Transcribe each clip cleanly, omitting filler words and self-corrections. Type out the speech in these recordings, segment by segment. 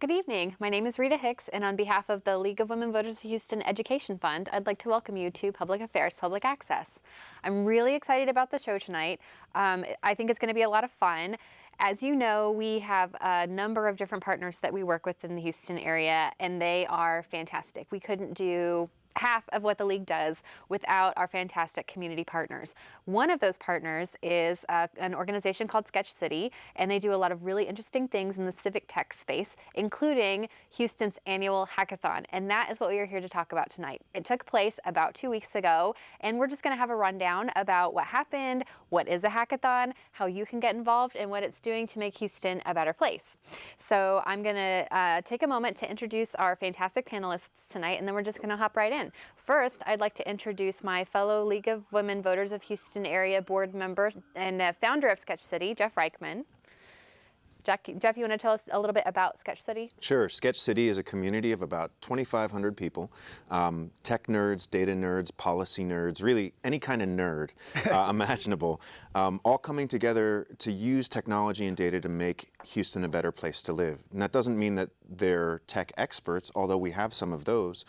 Good evening. My name is Rita Hicks, and on behalf of the League of Women Voters of Houston Education Fund, I'd like to welcome you to Public Affairs Public Access. I'm really excited about the show tonight. I think it's going to be a lot of fun. As you know, we have a number of different partners that we work with in the Houston area, and they are fantastic. We couldn't do half of what the League does without our fantastic community partners. One of those partners is an organization called Sketch City, and they do a lot of really interesting things in the civic tech space, including Houston's annual Hackathon, and that is what we are here to talk about tonight. It took place about 2 weeks ago, and we're just going to have a rundown about what happened, what is a hackathon, how you can get involved, and what it's doing to make Houston a better place. So I'm going to take a moment to introduce our fantastic panelists tonight, and then we're just going to hop right in. First, I'd like to introduce my fellow League of Women Voters of Houston area board member and founder of Sketch City, Jeff Reichman. Jeff, you want to tell us a little bit about Sketch City? Sure. Sketch City is a community of about 2,500 people, tech nerds, data nerds, policy nerds, really any kind of nerd imaginable, all coming together to use technology and data to make Houston a better place to live. And that doesn't mean that they're tech experts, although we have some of those.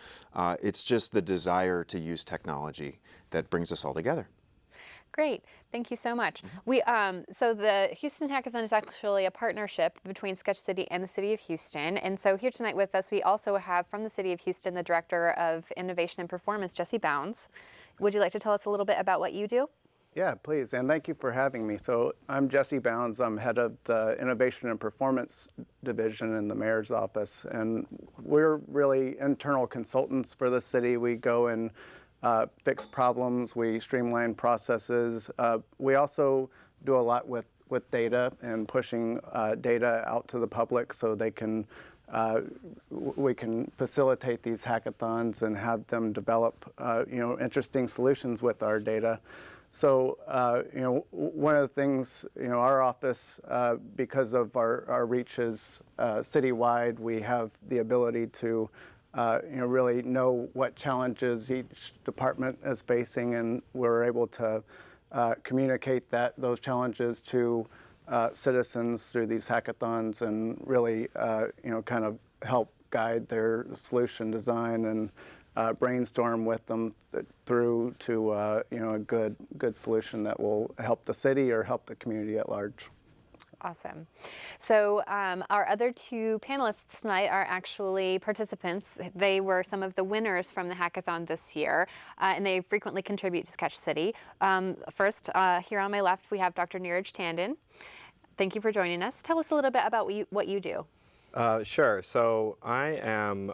It's just the desire to use technology that brings us all together. Great, thank you so much. So the Houston Hackathon is actually a partnership between Sketch City and the City of Houston. And so here tonight with us, we also have from the City of Houston, the Director of Innovation and Performance, Jesse Bounds. Would you like to tell us a little bit about what you do? Yeah, please, and thank you for having me. So I'm Jesse Bounds. I'm head of the Innovation and Performance Division in the Mayor's Office. And we're really internal consultants for the city. We go and fix problems, we streamline processes. We also do a lot with data and pushing data out to the public so they can, we can facilitate these hackathons and have them develop interesting solutions with our data. So, one of the things, our office, because of our reach is citywide, we have the ability to really know what challenges each department is facing, and we're able to communicate those challenges to citizens through these hackathons and really, kind of help guide their solution design and brainstorm with them through to, a good solution that will help the city or help the community at large. Awesome. So our other two panelists tonight are actually participants. They were some of the winners from the hackathon this year, and they frequently contribute to Sketch City. First, here on my left, we have Dr. Neeraj Tandon. Thank you for joining us. Tell us a little bit about what you do. Sure. So I am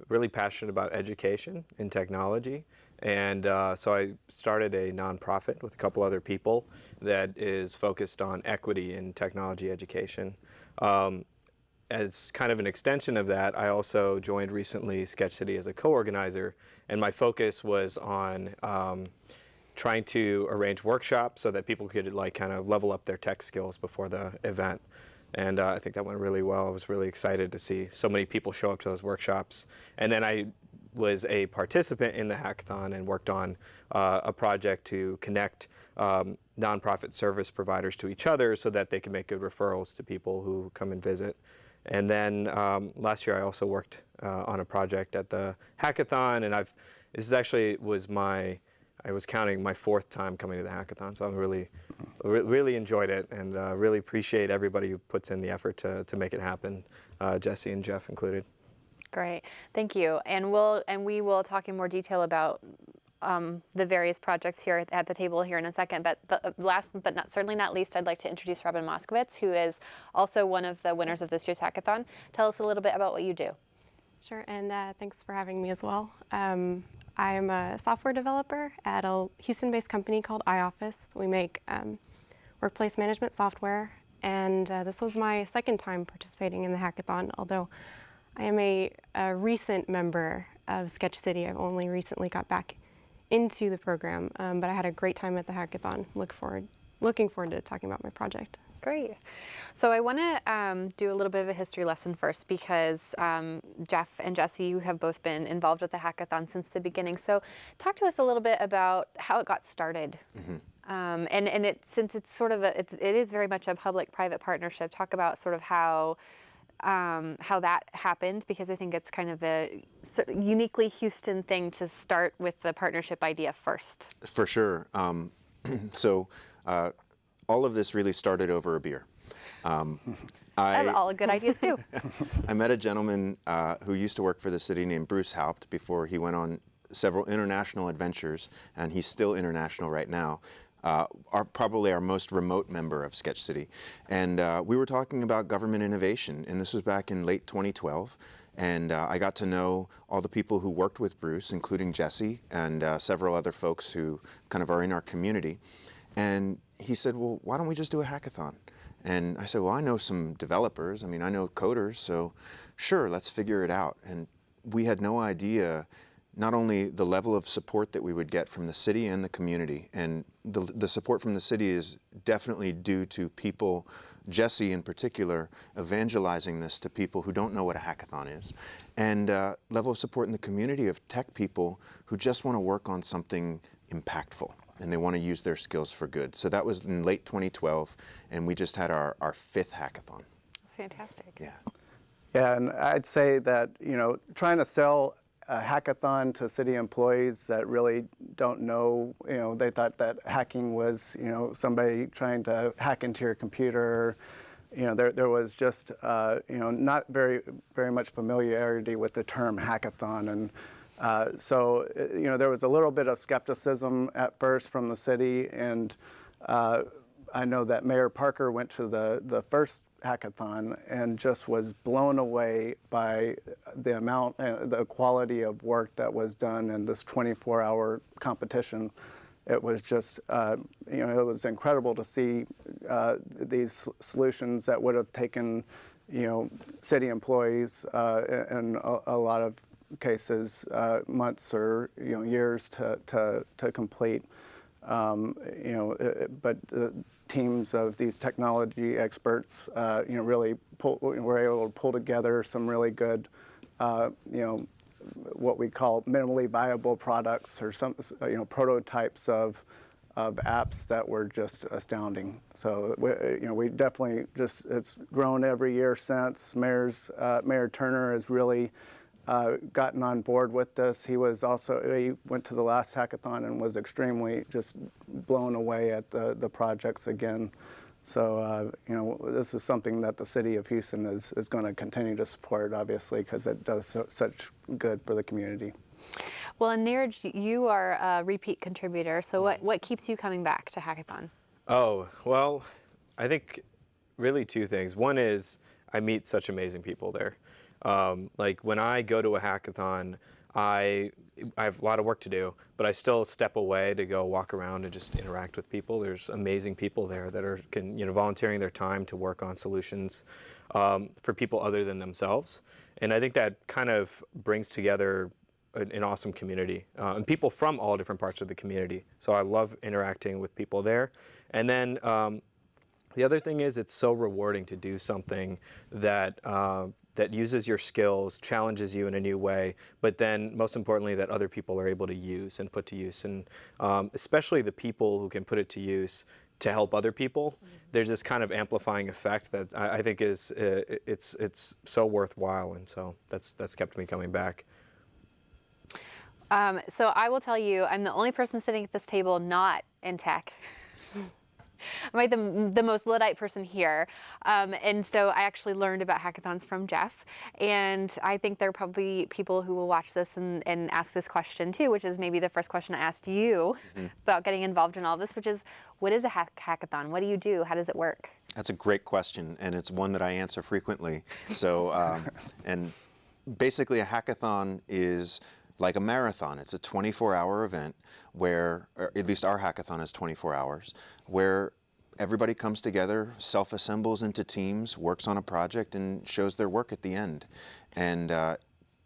really passionate about education and technology. And so I started a nonprofit with a couple other people that is focused on equity in technology education. As kind of an extension of that, I also joined recently Sketch City as a co-organizer, and my focus was on trying to arrange workshops so that people could kind of level up their tech skills before the event. And I think that went really well. I was really excited to see so many people show up to those workshops. And then I was a participant in the hackathon and worked on a project to connect nonprofit service providers to each other so that they can make good referrals to people who come and visit. And then last year I also worked on a project at the hackathon, and this actually was I was counting my fourth time coming to the hackathon, so I really enjoyed it, and really appreciate everybody who puts in the effort to make it happen, Jesse and Jeff included. Great, thank you. And we will talk in more detail about the various projects here at the table here in a second. But last but certainly not least, I'd like to introduce Robin Moskowitz, who is also one of the winners of this year's hackathon. Tell us a little bit about what you do. Sure, and thanks for having me as well. I'm a software developer at a Houston-based company called iOffice. We make workplace management software, and this was my second time participating in the hackathon, although I am a recent member of Sketch City. I've only recently got back into the program, but I had a great time at the hackathon. Looking forward to talking about my project. Great. So I want to do a little bit of a history lesson first, because Jeff and Jesse, you have both been involved with the hackathon since the beginning. So talk to us a little bit about how it got started. Mm-hmm. Since it's sort of it is very much a public-private partnership. Talk about sort of how how that happened, because I think it's kind of a uniquely Houston thing to start with the partnership idea first. For sure. So all of this really started over a beer. That's all good ideas too. I met a gentleman who used to work for the city named Bruce Haupt before he went on several international adventures, and he's still international right now. Probably our most remote member of Sketch City. And we were talking about government innovation, and this was back in late 2012. And I got to know all the people who worked with Bruce, including Jesse and several other folks who kind of are in our community. And he said, well, why don't we just do a hackathon? And I said, well, I know some developers. I mean, I know coders, so sure, let's figure it out. And we had no idea not only the level of support that we would get from the city and the community. And the support from the city is definitely due to people, Jesse in particular, evangelizing this to people who don't know what a hackathon is. And level of support in the community of tech people who just want to work on something impactful, and they want to use their skills for good. So that was in late 2012, and we just had our fifth hackathon. That's fantastic. Yeah. Yeah, and I'd say that, trying to sell a hackathon to city employees that really don't know, they thought that hacking was, somebody trying to hack into your computer. There was just, not very much familiarity with the term hackathon. And so, there was a little bit of skepticism at first from the city. And I know that Mayor Parker went to the first hackathon and just was blown away by the amount and the quality of work that was done in this 24-hour competition. It was just, it was incredible to see these solutions that would have taken, city employees in a lot of cases months or years to complete. But the teams of these technology experts, really were able to pull together some really good, what we call minimally viable products, or some, prototypes of apps that were just astounding. So we definitely it's grown every year since. Mayor Turner has really gotten on board with this. He went to the last hackathon and was extremely just blown away at the projects again. So, this is something that the city of Houston is going to continue to support, obviously, because it does such good for the community. Well, and Neeraj, you are a repeat contributor, so what keeps you coming back to Hackathon? Oh, well, I think really two things. One is I meet such amazing people there. Like when I go to a hackathon, I have a lot of work to do, but I still step away to go walk around and just interact with people. There's amazing people there that are volunteering their time to work on solutions for people other than themselves. And I think that kind of brings together an awesome community and people from all different parts of the community. So I love interacting with people there. And then the other thing is it's so rewarding to do something that that uses your skills, challenges you in a new way, but then most importantly that other people are able to use and put to use. And especially the people who can put it to use to help other people, there's this kind of amplifying effect that I think is it's so worthwhile, and so that's kept me coming back. So I will tell you, I'm the only person sitting at this table not in tech. I'm like the most Luddite person here. And so I actually learned about hackathons from Jeff. And I think there are probably people who will watch this and ask this question too, which is maybe the first question I asked you about getting involved in all this, which is, what is a hackathon? What do you do? How does it work? That's a great question, and it's one that I answer frequently. So, and basically a hackathon is like a marathon. It's a 24-hour event where, or at least our hackathon is 24 hours, where everybody comes together, self-assembles into teams, works on a project, and shows their work at the end. And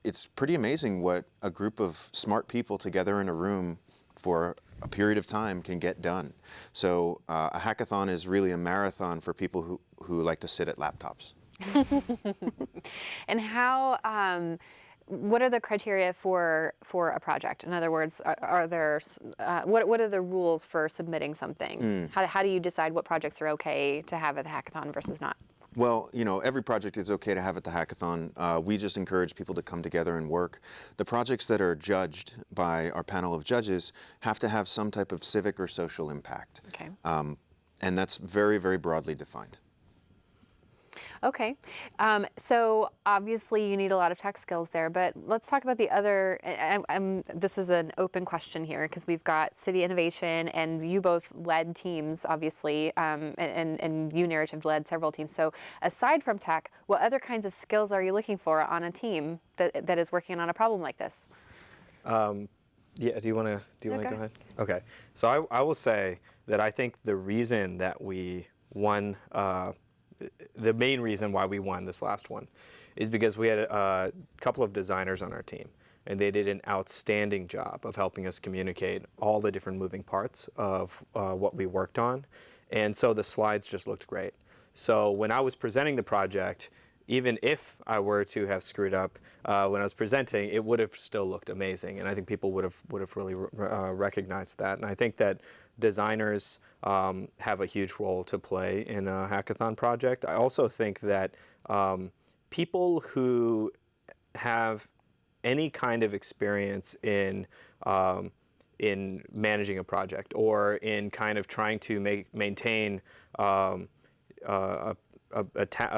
it's pretty amazing what a group of smart people together in a room for a period of time can get done. So a hackathon is really a marathon for people who like to sit at laptops. And how, what are the criteria for a project? In other words, are there what are the rules for submitting something? How do you decide what projects are okay to have at the hackathon versus not? Well, every project is okay to have at the hackathon. We just encourage people to come together and work. The projects that are judged by our panel of judges have to have some type of civic or social impact. Okay. And that's very, very broadly defined. Okay, so obviously you need a lot of tech skills there, but let's talk about the other, this is an open question here because we've got City Innovation and you both led teams, obviously, and you, Narrative, led several teams. So aside from tech, what other kinds of skills are you looking for on a team that is working on a problem like this? Yeah, do you want to go ahead? Okay, so I will say that I think the reason that we won, the main reason why we won this last one is because we had a couple of designers on our team, and they did an outstanding job of helping us communicate all the different moving parts of what we worked on, and so the slides just looked great. So when I was presenting the project, even if I were to have screwed up when I was presenting, it would have still looked amazing, and I think people would have really recognized that. And I think that designers have a huge role to play in a hackathon project. I also think that people who have any kind of experience in managing a project or in kind of trying to maintain a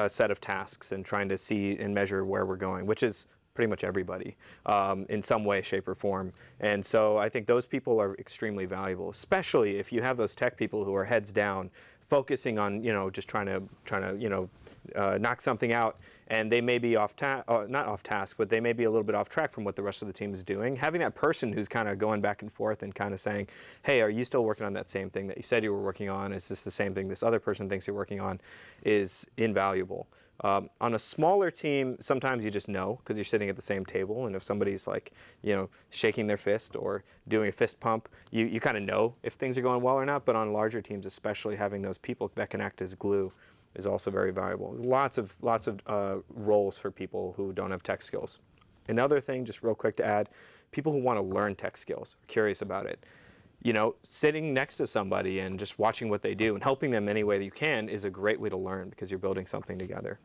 set of tasks and trying to see and measure where we're going, which is pretty much everybody in some way, shape, or form. And so I think those people are extremely valuable, especially if you have those tech people who are heads down, focusing on just trying to knock something out, and they may be not off task, but they may be a little bit off track from what the rest of the team is doing. Having that person who's kind of going back and forth and kind of saying, hey, are you still working on that same thing that you said you were working on? Is this the same thing this other person thinks you're working on? Is invaluable. On a smaller team, sometimes you just know because you're sitting at the same table, and if somebody's like, shaking their fist or doing a fist pump, you kind of know if things are going well or not. But on larger teams, especially, having those people that can act as glue is also very valuable. Lots of roles for people who don't have tech skills. Another thing, just real quick to add, people who want to learn tech skills, curious about it. Sitting next to somebody and just watching what they do and helping them any way that you can is a great way to learn because you're building something together.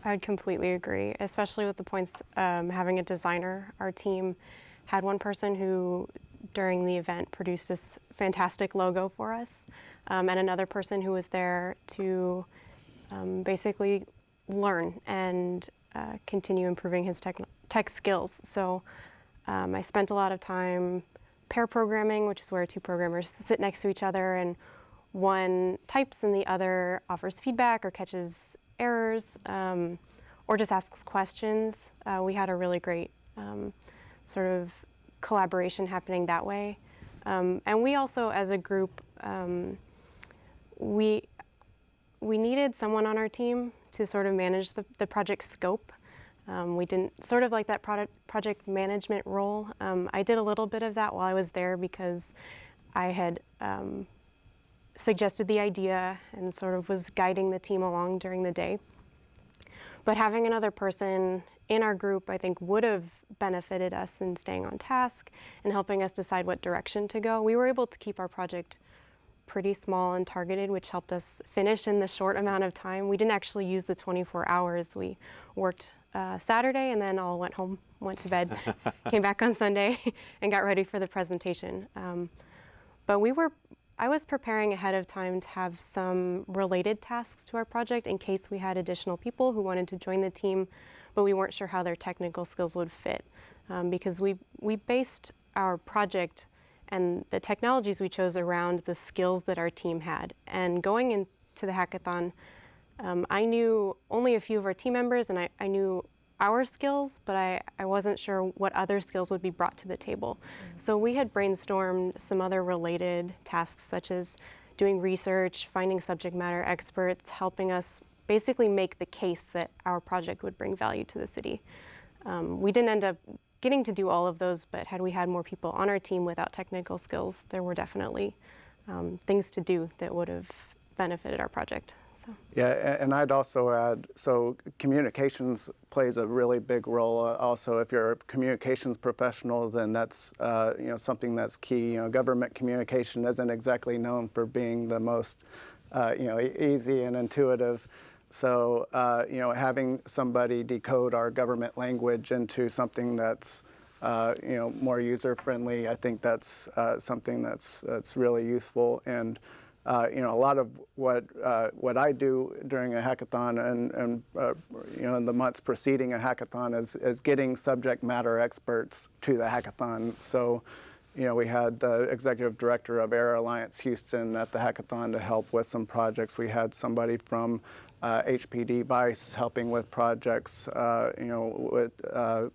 I'd completely agree, especially with the points having a designer. Our team had one person who, during the event, produced this fantastic logo for us, and another person who was there to basically learn and continue improving his tech skills. So I spent a lot of time pair programming, which is where two programmers sit next to each other and one types and the other offers feedback or catches errors or just asks questions. We had a really great sort of collaboration happening that way. And we also, as a group, we needed someone on our team to sort of manage the project scope. We didn't sort of like that project management role. I did a little bit of that while I was there because I had suggested the idea and sort of was guiding the team along during the day. But having another person in our group, I think, would have benefited us in staying on task and helping us decide what direction to go. We were able to keep our project pretty small and targeted, which helped us finish in the short amount of time. We didn't actually use the 24 hours. We worked Saturday and then all went home, went to bed, came back on Sunday and got ready for the presentation. But I was preparing ahead of time to have some related tasks to our project in case we had additional people who wanted to join the team, but we weren't sure how their technical skills would fit because we based our project and the technologies we chose around the skills that our team had. And going into the hackathon, I knew only a few of our team members and I knew our skills, but I wasn't sure what other skills would be brought to the table. So we had brainstormed some other related tasks such as doing research, finding subject matter experts, helping us basically make the case that our project would bring value to the city. We didn't end up getting to do all of those, but had we had more people on our team without technical skills, there were definitely things to do that would have benefited our project. So. Yeah, and I'd also add, so communications plays a really big role. Also, if you're a communications professional, then that's something that's key. Government communication isn't exactly known for being the most easy and intuitive. So, having somebody decode our government language into something that's, more user-friendly, I think that's something that's really useful. And, a lot of what I do during a hackathon and in the months preceding a hackathon is getting subject matter experts to the hackathon. So, we had the executive director of Air Alliance Houston at the hackathon to help with some projects. We had somebody from HPD BICE helping with projects. The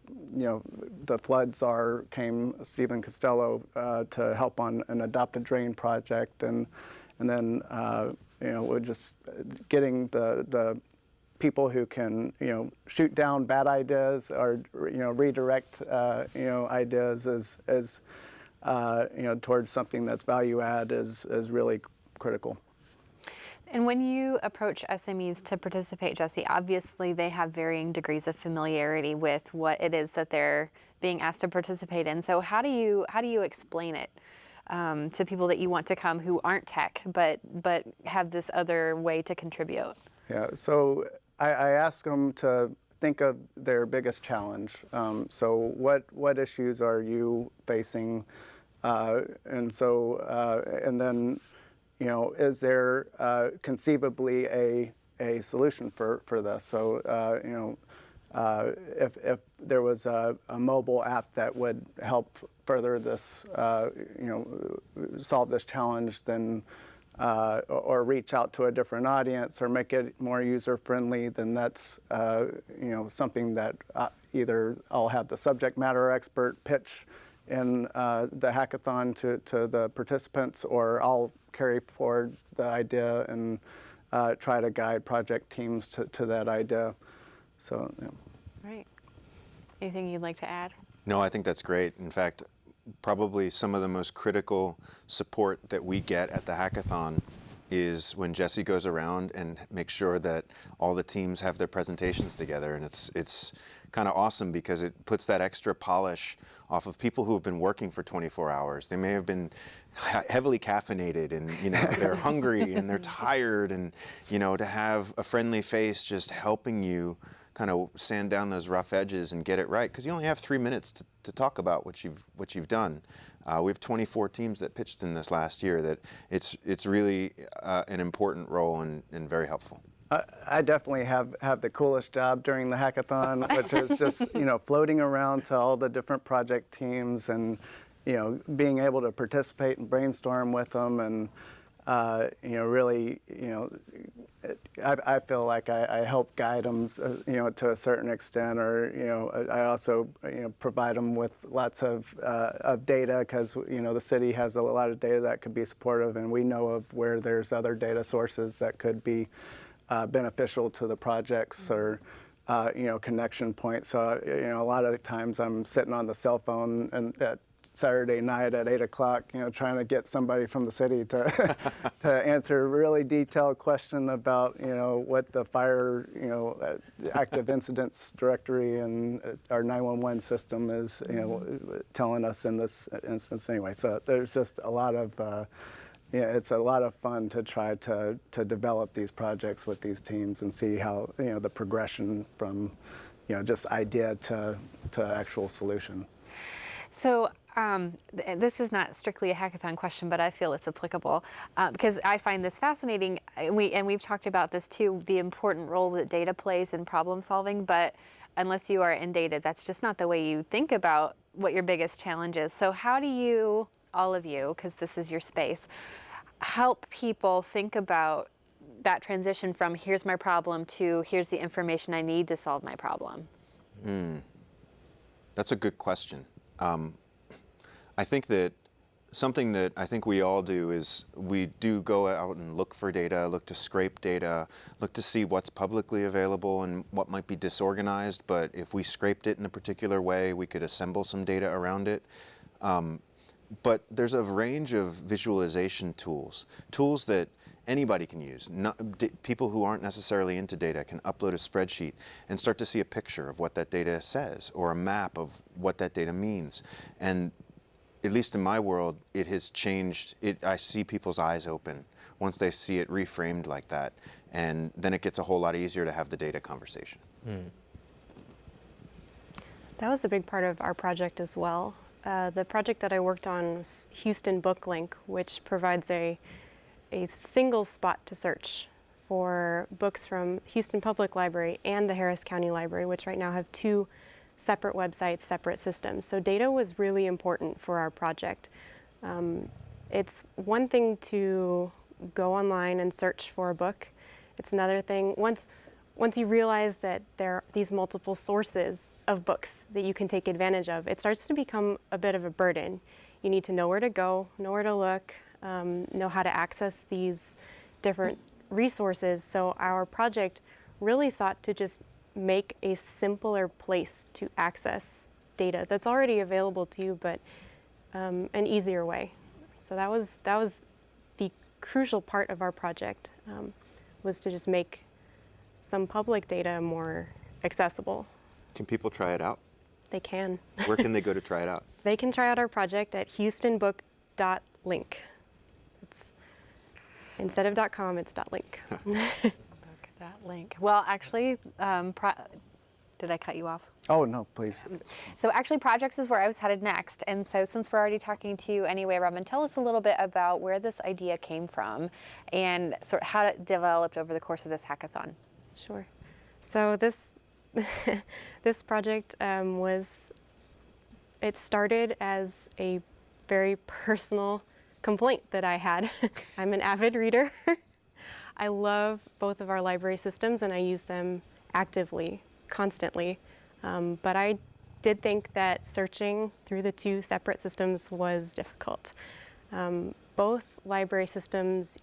flood czar came, Stephen Costello, to help on an adopted drain project, and then we're just getting the people who can shoot down bad ideas or redirect ideas as towards something that's value add is really critical. And when you approach SMEs to participate, Jesse, obviously they have varying degrees of familiarity with what it is that they're being asked to participate in. So how do you explain it to people that you want to come who aren't tech but have this other way to contribute? Yeah, so I ask them to think of their biggest challenge. So what issues are you facing? And then, is there conceivably a solution for this? So, if there was a mobile app that would help further this, solve this challenge, then or reach out to a different audience or make it more user-friendly, then that's something that either I'll have the subject matter expert pitch in the hackathon to the participants, or I'll carry forward the idea and try to guide project teams to that idea. So, yeah. Right. Anything you'd like to add? No, I think that's great. In fact, probably some of the most critical support that we get at the hackathon is when Jesse goes around and makes sure that all the teams have their presentations together. And it's kind of awesome because it puts that extra polish off of people who have been working for 24 hours. They may have been heavily caffeinated and they're hungry and they're tired, and to have a friendly face just helping you kind of sand down those rough edges and get it right, because you only have 3 minutes to talk about what you've done. We have 24 teams that pitched in this last year. That it's really an important role and very helpful. I definitely have the coolest job during the hackathon, which is just floating around to all the different project teams and being able to participate and brainstorm with them, and really I feel like I help guide them to a certain extent, or I also provide them with lots of data, because the city has a lot of data that could be supportive, and we know of where there's other data sources that could be beneficial to the projects, or connection points. So a lot of times I'm sitting on the cell phone and at Saturday night at 8 o'clock, trying to get somebody from the city to to answer a really detailed question about what the fire active incidents directory and our 911 system is telling us in this instance anyway. So there's just a lot of it's a lot of fun to try to develop these projects with these teams and see how the progression from just idea to actual solution. So this is not strictly a hackathon question, but I feel it's applicable because I find this fascinating. We've talked about this too, the important role that data plays in problem solving. But unless you are in data, that's just not the way you think about what your biggest challenge is. So how do you, all of you, because this is your space, help people think about that transition from here's my problem to here's the information I need to solve my problem? That's a good question. I think that something that I think we all do is we do go out and look for data, look to scrape data, look to see what's publicly available and what might be disorganized. But if we scraped it in a particular way, we could assemble some data around it. But there's a range of visualization tools that anybody can use. People who aren't necessarily into data can upload a spreadsheet and start to see a picture of what that data says, or a map of what that data means. And at least in my world, it has changed. I see people's eyes open once they see it reframed like that. And then it gets a whole lot easier to have the data conversation. That was a big part of our project as well. The project that I worked on was Houston Book Link, which provides a single spot to search for books from Houston Public Library and the Harris County Library, which right now have two separate websites, separate systems. So data was really important for our project. It's one thing to go online and search for a book. It's another thing, once you realize that there are these multiple sources of books that you can take advantage of, it starts to become a bit of a burden. You need to know where to go, know where to look, know how to access these different resources. So our project really sought to just make a simpler place to access data that's already available to you, but an easier way. So that was the crucial part of our project, was to just make some public data more accessible. Can people try it out? They can. Where can they go to try it out? They can try out our project at houstonbook.link. It's, instead of .com, it's .link. That link. Well, actually, did I cut you off? Oh, no, please. So actually, projects is where I was headed next. And so since we're already talking to you anyway, Robin, tell us a little bit about where this idea came from and sort of how it developed over the course of this hackathon. Sure. So this this project it started as a very personal complaint that I had. I'm an avid reader. I love both of our library systems and I use them actively, constantly. But I did think that searching through the two separate systems was difficult. Both library systems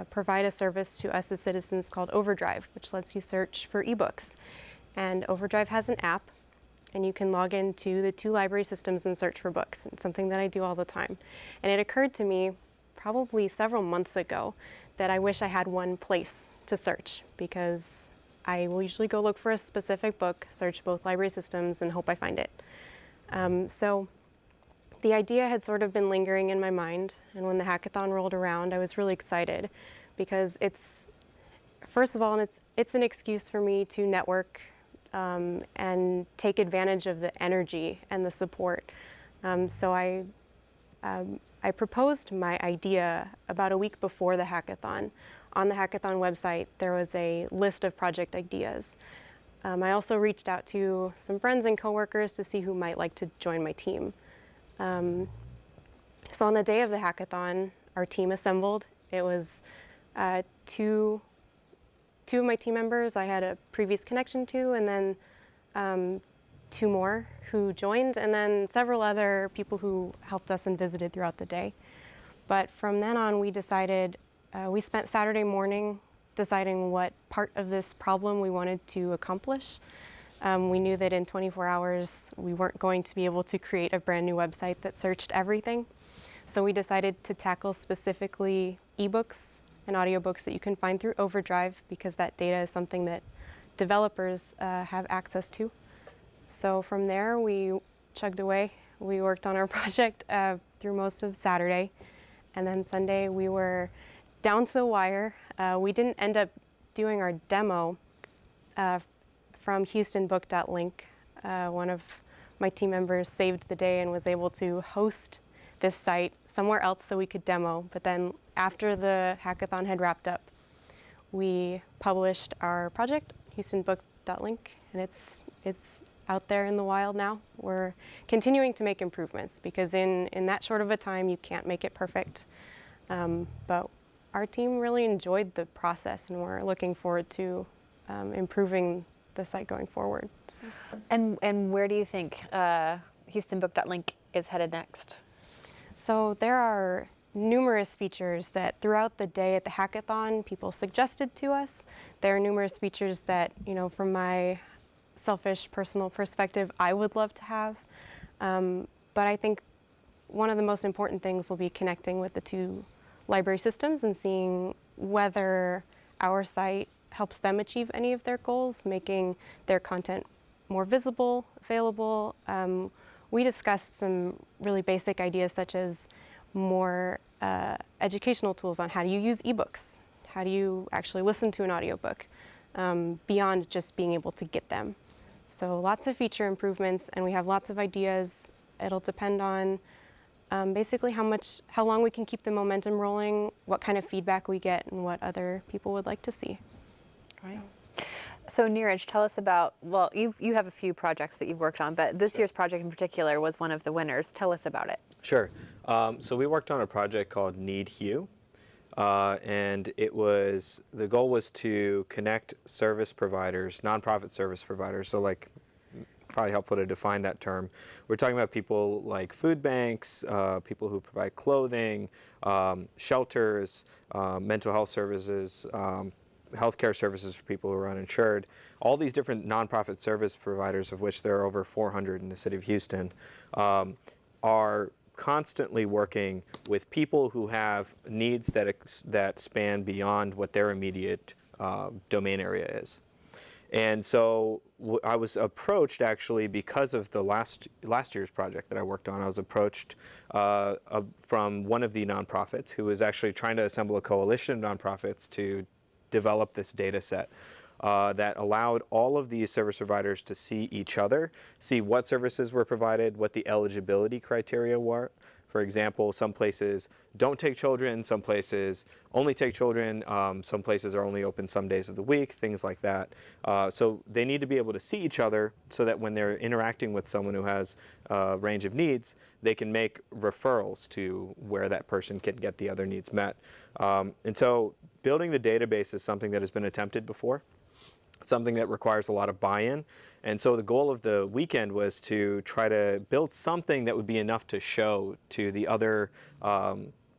provide a service to us as citizens called Overdrive, which lets you search for ebooks. And Overdrive has an app, and you can log into the two library systems and search for books. It's something that I do all the time. And it occurred to me probably several months ago that I wish I had one place to search, because I will usually go look for a specific book, search both library systems, and hope I find it. So the idea had sort of been lingering in my mind, and when the hackathon rolled around, I was really excited because it's, first of all, it's an excuse for me to network and take advantage of the energy and the support. So I proposed my idea about a week before the hackathon. On the hackathon website, there was a list of project ideas. I also reached out to some friends and coworkers to see who might like to join my team. So on the day of the hackathon, our team assembled. It was two of my team members I had a previous connection to, and then two more who joined, and then several other people who helped us and visited throughout the day. But from then on, we decided, we spent Saturday morning deciding what part of this problem we wanted to accomplish. We knew that in 24 hours, we weren't going to be able to create a brand new website that searched everything. So we decided to tackle specifically ebooks and audiobooks that you can find through Overdrive, because that data is something that developers have access to. So from there, we chugged away. We worked on our project through most of Saturday. And then Sunday, we were down to the wire. We didn't end up doing our demo from houstonbook.link. One of my team members saved the day and was able to host this site somewhere else so we could demo. But then after the hackathon had wrapped up, we published our project, houstonbook.link, and it's out there in the wild now. We're continuing to make improvements because in that short of a time, you can't make it perfect. But our team really enjoyed the process, and we're looking forward to improving the site going forward. So. And where do you think houstonbook.link is headed next? So there are numerous features that throughout the day at the hackathon people suggested to us. There are numerous features that, from my selfish personal perspective, I would love to have. But I think one of the most important things will be connecting with the two library systems and seeing whether our site helps them achieve any of their goals, making their content more visible, available. We discussed some really basic ideas such as more educational tools on how do you use ebooks, how do you actually listen to an audiobook, beyond just being able to get them. So lots of feature improvements, and we have lots of ideas. It'll depend on basically how long we can keep the momentum rolling, what kind of feedback we get, and what other people would like to see. Right. So Neeraj, tell us about, well, you have a few projects that you've worked on, but this year's project in particular was one of the winners. Tell us about it. Sure. So we worked on a project called Need Hue, and the goal was to connect service providers, nonprofit service providers. So like, probably helpful to define that term. We're talking about people like food banks, people who provide clothing, shelters, mental health services, healthcare services for people who are uninsured. All these different nonprofit service providers, of which there are over 400 in the city of Houston, are constantly working with people who have needs that span beyond what their immediate domain area is. And so I was approached, actually, because of the last year's project that I worked on. I was approached from one of the nonprofits who was actually trying to assemble a coalition of nonprofits to develop this data set that allowed all of these service providers to see each other, see what services were provided, what the eligibility criteria were. For example, some places don't take children, some places only take children, some places are only open some days of the week, things like that. So they need to be able to see each other so that when they're interacting with someone who has a range of needs, they can make referrals to where that person can get the other needs met. And so building the database is something that has been attempted before. It's something that requires a lot of buy-in. And so the goal of the weekend was to try to build something that would be enough to show to the other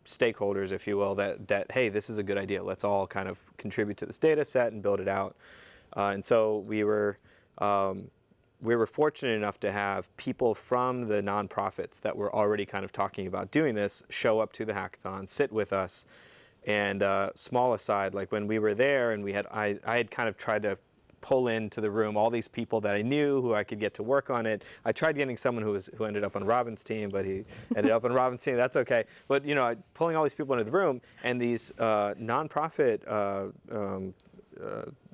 stakeholders, if you will, that hey, this is a good idea. Let's all kind of contribute to this data set and build it out. And so we were fortunate enough to have people from the nonprofits that were already kind of talking about doing this show up to the hackathon, sit with us. And small aside, like when we were there and I had kind of tried to pull into the room all these people that I knew who I could get to work on it. I tried getting someone who ended up on Robin's team, but he ended up on Robin's team. That's okay. But pulling all these people into the room, and these nonprofit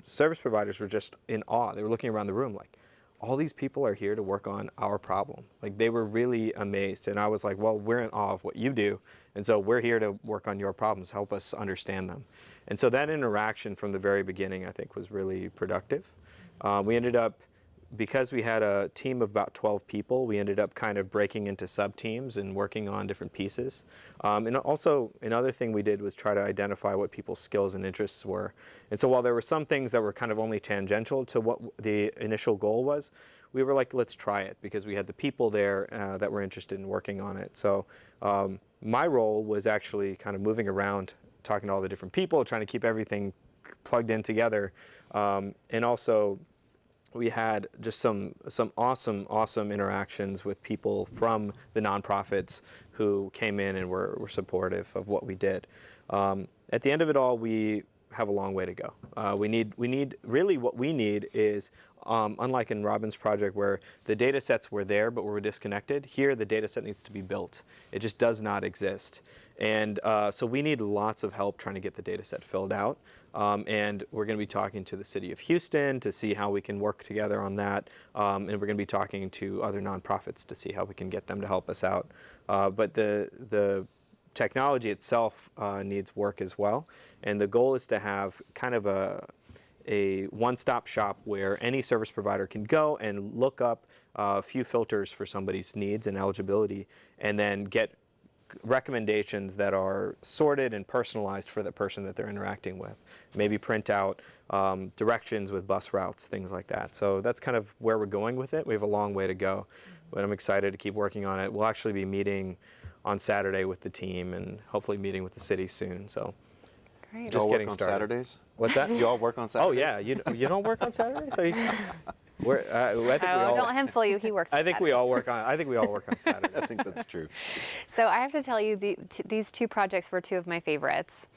service providers were just in awe. They were looking around the room like, all these people are here to work on our problem. Like, they were really amazed. And I was like, well, we're in awe of what you do. And so we're here to work on your problems, help us understand them. And so that interaction from the very beginning, I think, was really productive. We ended up, because we had a team of about 12 people, we ended up kind of breaking into sub-teams and working on different pieces. And also, another thing we did was try to identify what people's skills and interests were. And so while there were some things that were kind of only tangential to what the initial goal was, we were like, let's try it, because we had the people there that were interested in working on it. So my role was actually kind of moving around, talking to all the different people, trying to keep everything plugged in together. And also, we had just some awesome interactions with people from the nonprofits who came in and were supportive of what we did. At the end of it all, we have a long way to go. Really what we need is, unlike in Robin's project where the data sets were there but were disconnected, here the data set needs to be built. It just does not exist. And so we need lots of help trying to get the data set filled out. And we're going to be talking to the city of Houston to see how we can work together on that. And we're going to be talking to other nonprofits to see how we can get them to help us out. But the technology itself needs work as well. And the goal is to have kind of a one-stop shop where any service provider can go and look up a few filters for somebody's needs and eligibility, and then get recommendations that are sorted and personalized for the person that they're interacting with. Maybe print out directions with bus routes, things like that. So that's kind of where we're going with it. We have a long way to go, but I'm excited to keep working on it. We'll actually be meeting on Saturday with the team and hopefully meeting with the city soon. So Great. Just getting work on started. Saturdays? What's that? You all work on Saturdays? Oh yeah, you don't work on Saturdays? I think we all, Don't let him fool you. He works on I think we all work on Saturdays. I think that's true. So I have to tell you, these two projects were two of my favorites.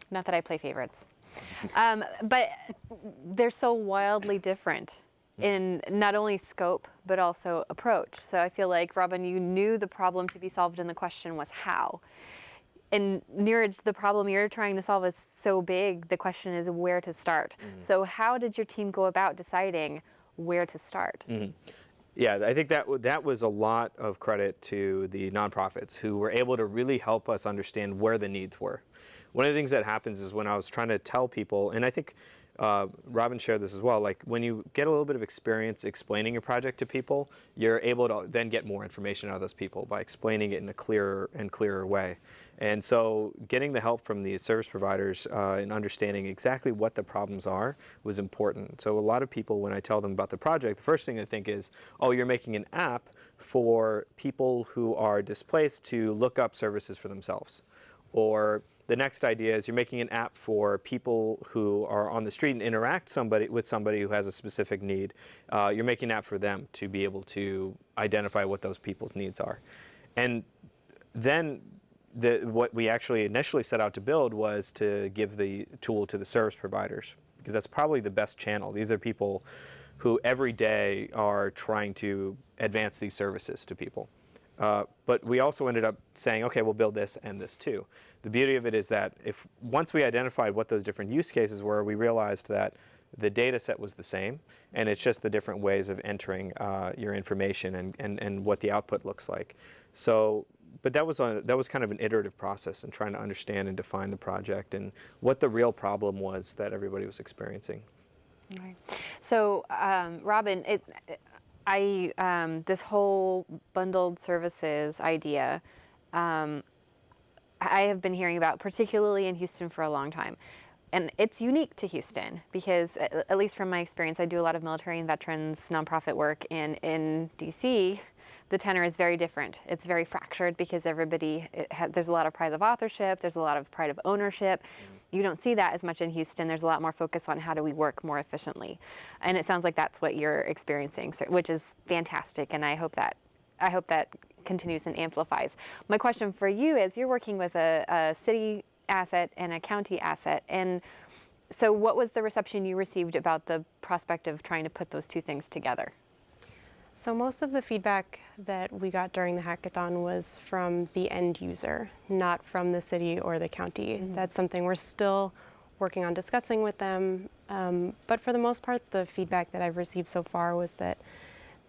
Not that I play favorites. But they're so wildly different in not only scope, but also approach. So I feel like, Robin, you knew the problem to be solved and the question was how. in Neeraj, the problem you're trying to solve is so big, the question is where to start. So how did your team go about deciding where to start? Yeah, I think that was a lot of credit to the nonprofits who were able to really help us understand where the needs were. One of the things that happens is when I was trying to tell people, and I think Robin shared this as well, like when you get a little bit of experience explaining your project to people, you're able to then get more information out of those people by explaining it in a clearer and clearer way. And so getting the help from the service providers and understanding exactly what the problems are was important. So a lot of people, when I tell them about the project, the first thing they think is, oh, you're making an app for people who are displaced to look up services for themselves. Or the next idea is you're making an app for people who are on the street and interact with somebody who has a specific need. You're making an app for them to be able to identify what those people's needs are. And then what we actually initially set out to build was to give the tool to the service providers, because that's probably the best channel. These are people who every day are trying to advance these services to people. But we also ended up saying, okay, we'll build this and this too. The beauty of it is that once we identified what those different use cases were, we realized that the data set was the same, and it's just the different ways of entering your information and what the output looks like. So, but that was kind of an iterative process in trying to understand and define the project and what the real problem was that everybody was experiencing. Okay. So, Robin, this whole bundled services idea, I have been hearing about, particularly in Houston, for a long time. And it's unique to Houston because, at least from my experience, I do a lot of military and veterans nonprofit work, and in DC, the tenor is very different. It's very fractured because there's a lot of pride of authorship, there's a lot of pride of ownership. You don't see that as much in Houston. There's a lot more focus on how do we work more efficiently. And it sounds like that's what you're experiencing, which is fantastic, and I hope that continues and amplifies. My question for you is, you're working with a city asset and a county asset, and so what was the reception you received about the prospect of trying to put those two things together? So most of the feedback that we got during the hackathon was from the end user, not from the city or the county. That's something we're still working on discussing with them, but for the most part, the feedback that I've received so far was that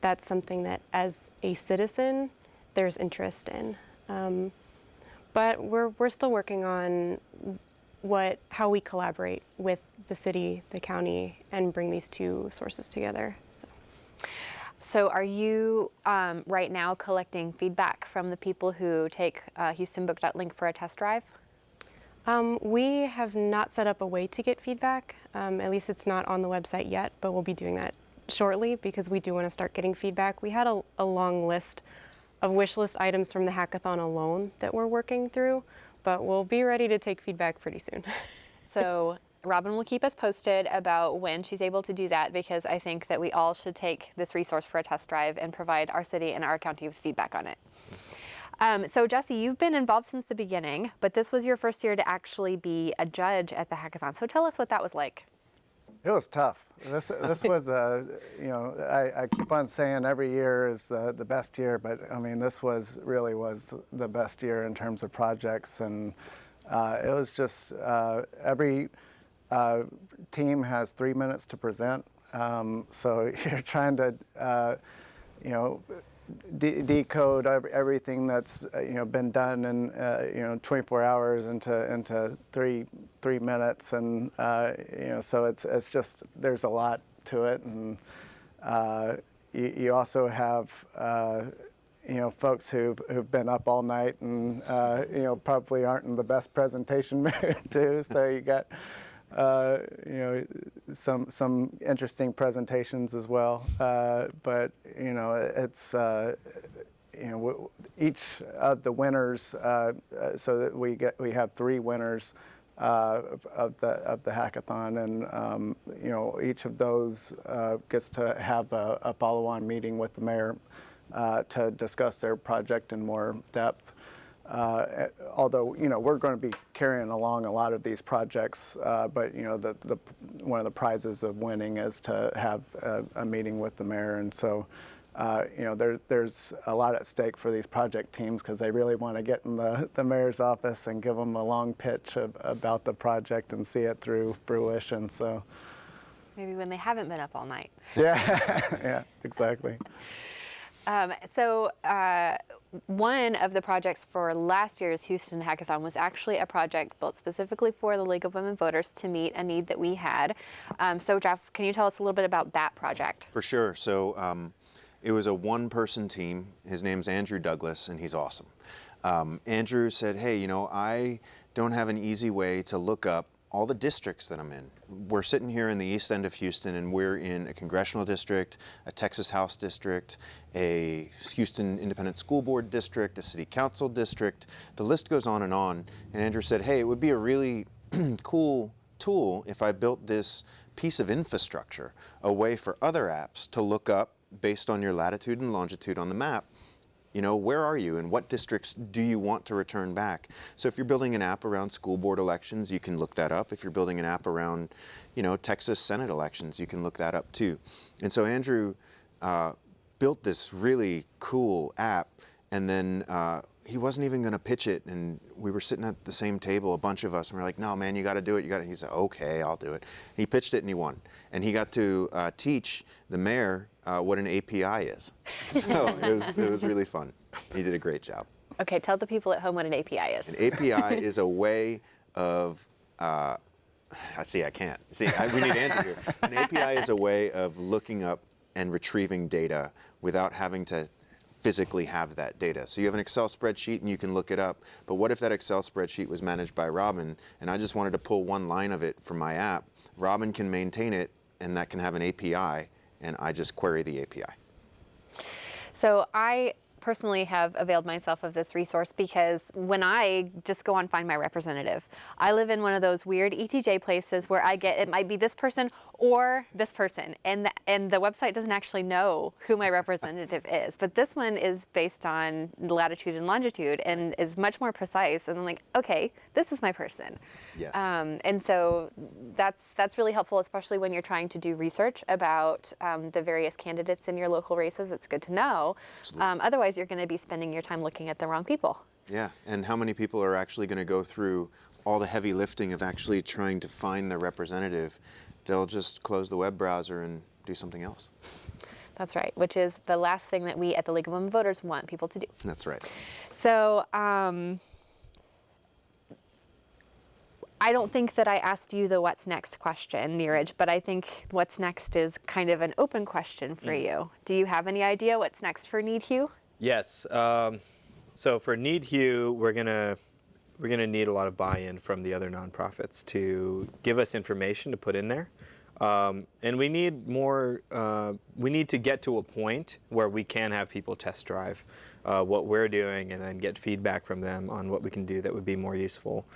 that's something that, as a citizen, there's interest in. But we're still working on how we collaborate with the city, the county, and bring these two sources together. So are you right now collecting feedback from the people who take HoustonBook.link for a test drive? We have not set up a way to get feedback. At least it's not on the website yet, but we'll be doing that shortly because we do want to start getting feedback. We had a long list of wish list items from the hackathon alone that we're working through, but we'll be ready to take feedback pretty soon. So Robin will keep us posted about when she's able to do that, because I think that we all should take this resource for a test drive and provide our city and our county with feedback on it. So Jesse, you've been involved since the beginning, but this was your first year to actually be a judge at the hackathon. So tell us what that was like. It was tough. This was I keep on saying every year is the best year, but I mean this really was the best year in terms of projects, and it was just every team has 3 minutes to present, so you're trying to decode everything that's been done in 24 hours into three minutes, and so it's just there's a lot to it, and you also have folks who've been up all night and probably aren't in the best presentation mood too. So you got some interesting presentations as well, but it's each of the winners, so that we have 3 winners of the hackathon, and each of those gets to have a follow-on meeting with the mayor to discuss their project in more depth. Although we're going to be carrying along a lot of these projects, but one of the prizes of winning is to have a meeting with the mayor, and so there's a lot at stake for these project teams because they really want to get in the mayor's office and give them a long pitch about the project and see it through fruition. So Maybe when they haven't been up all night. yeah, exactly. One of the projects for last year's Houston Hackathon was actually a project built specifically for the League of Women Voters to meet a need that we had. So Jeff, can you tell us a little bit about that project? For sure. So it was a one-person team. His name's Andrew Douglas, and he's awesome. Andrew said, hey, I don't have an easy way to look up all the districts that I'm in. We're sitting here in the east end of Houston, and we're in a congressional district, a Texas House district, a Houston Independent School Board district, a city council district. The list goes on. And Andrew said, hey, it would be a really cool tool if I built this piece of infrastructure, a way for other apps to look up based on your latitude and longitude on the map, where are you and what districts do you want to return back? So if you're building an app around school board elections, you can look that up. If you're building an app around, Texas Senate elections, you can look that up too. And so Andrew built this really cool app, and then he wasn't even going to pitch it, and we were sitting at the same table, a bunch of us, and we're like, no, man, you got to do it. He said, okay, I'll do it. He pitched it, and he won. And he got to teach the mayor what an API is. So it was really fun. He did a great job. Okay, tell the people at home what an API is. An API is a way of, I can't. We need Andrew here. An API is a way of looking up and retrieving data without having to physically have that data. So you have an Excel spreadsheet and you can look it up, but what if that Excel spreadsheet was managed by Robin and I just wanted to pull one line of it from my app? Robin can maintain it, and that can have an API, and I just query the API. So I personally have availed myself of this resource because when I just go on Find My Representative, I live in one of those weird ETJ places where it might be this person or this person, and the website doesn't actually know who my representative is. But this one is based on latitude and longitude and is much more precise. And I'm like, okay, this is my person. Yes. And so that's really helpful, especially when you're trying to do research about the various candidates in your local races. It's good to know. Otherwise, you're going to be spending your time looking at the wrong people. Yeah, and how many people are actually going to go through all the heavy lifting of actually trying to find their representative? They'll just close the web browser and do something else. That's right, which is the last thing that we at the League of Women Voters want people to do. That's right. So I don't think that I asked you the what's next question, Neeraj, but I think what's next is kind of an open question for you. Do you have any idea what's next for Need Hue? Yes. So for Need Hue, we're gonna need a lot of buy-in from the other nonprofits to give us information to put in there, and we need more. We need to get to a point where we can have people test drive what we're doing and then get feedback from them on what we can do that would be more useful.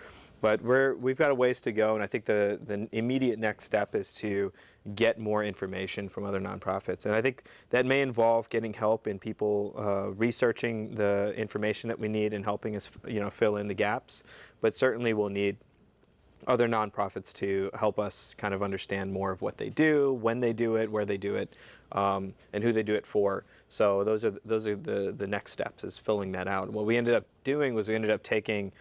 But we've got a ways to go, and I think the immediate next step is to get more information from other nonprofits. And I think that may involve getting help in people researching the information that we need and helping us, fill in the gaps. But certainly we'll need other nonprofits to help us kind of understand more of what they do, when they do it, where they do it, and who they do it for. So those are the next steps, is filling that out. And what we ended up doing was we ended up taking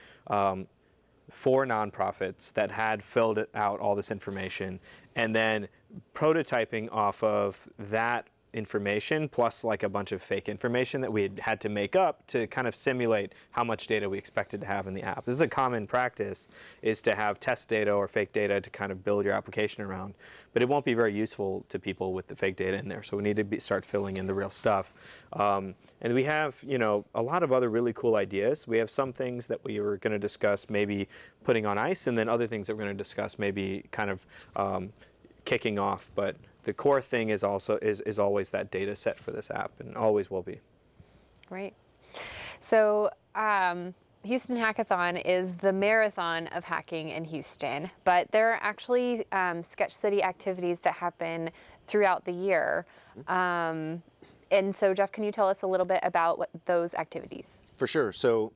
4 nonprofits that had filled out all this information, and then prototyping off of that information plus like a bunch of fake information that we had to make up to kind of simulate how much data we expected to have in the app. This is a common practice, is to have test data or fake data to kind of build your application around, but it won't be very useful to people with the fake data in there. So we need to start filling in the real stuff. And we have, a lot of other really cool ideas. We have some things that we were going to discuss maybe putting on ice, and then other things that we're going to discuss maybe kind of kicking off. But the core thing is always that data set for this app, and always will be. Great. So Houston Hackathon is the marathon of hacking in Houston, but there are actually Sketch City activities that happen throughout the year. And so, Jeff, can you tell us a little bit about those activities? For sure. So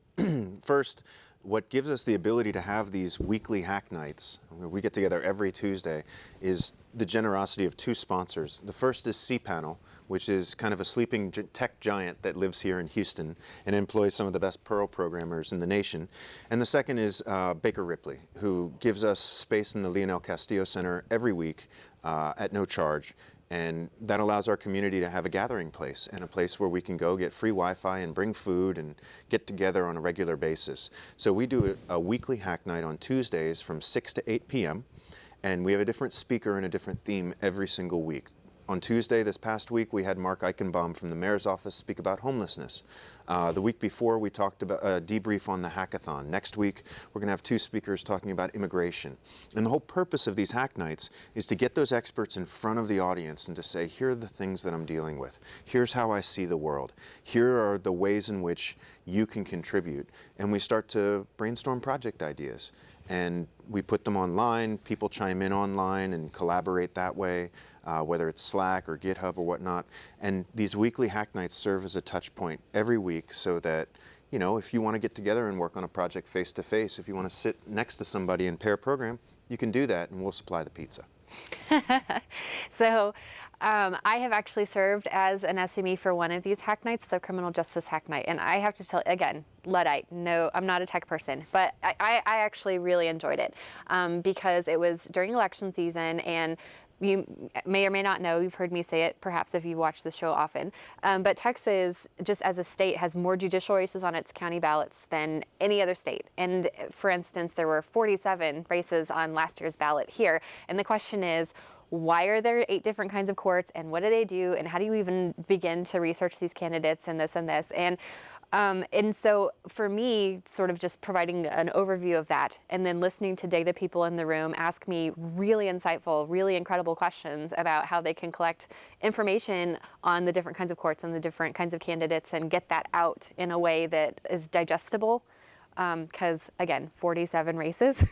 first, what gives us the ability to have these weekly hack nights, where we get together every Tuesday, is the generosity of two sponsors. The first is cPanel, which is kind of a sleeping tech giant that lives here in Houston and employs some of the best Perl programmers in the nation. And the second is Baker Ripley, who gives us space in the Leonel Castillo Center every week at no charge. And that allows our community to have a gathering place and a place where we can go get free Wi-Fi and bring food and get together on a regular basis. So we do a weekly hack night on Tuesdays from 6 to 8 p.m. And we have a different speaker and a different theme every single week. On Tuesday this past week, we had Mark Eichenbaum from the mayor's office speak about homelessness. The week before, we talked about a debrief on the hackathon. Next week, we're going to have two speakers talking about immigration. And the whole purpose of these hack nights is to get those experts in front of the audience and to say, here are the things that I'm dealing with. Here's how I see the world. Here are the ways in which you can contribute. And we start to brainstorm project ideas. And we put them online, people chime in online and collaborate that way, whether it's Slack or GitHub or whatnot. And these weekly hack nights serve as a touch point every week so that, you know, if you want to get together and work on a project face to face, if you want to sit next to somebody and pair program, you can do that and we'll supply the pizza. So I have actually served as an SME for one of these hack nights, the Criminal Justice Hack Night. And I have to tell, again, Luddite, no, I'm not a tech person, but I actually really enjoyed it because it was during election season, and you may or may not know, you've heard me say it perhaps if you watch the show often, but Texas, just as a state, has more judicial races on its county ballots than any other state. And for instance, there were 47 races on last year's ballot here. And the question is, why are there 8 different kinds of courts, and what do they do, and how do you even begin to research these candidates and this and this? And so for me, sort of just providing an overview of that and then listening to data people in the room ask me really insightful, really incredible questions about how they can collect information on the different kinds of courts and the different kinds of candidates and get that out in a way that is digestible. Because again, 47 races.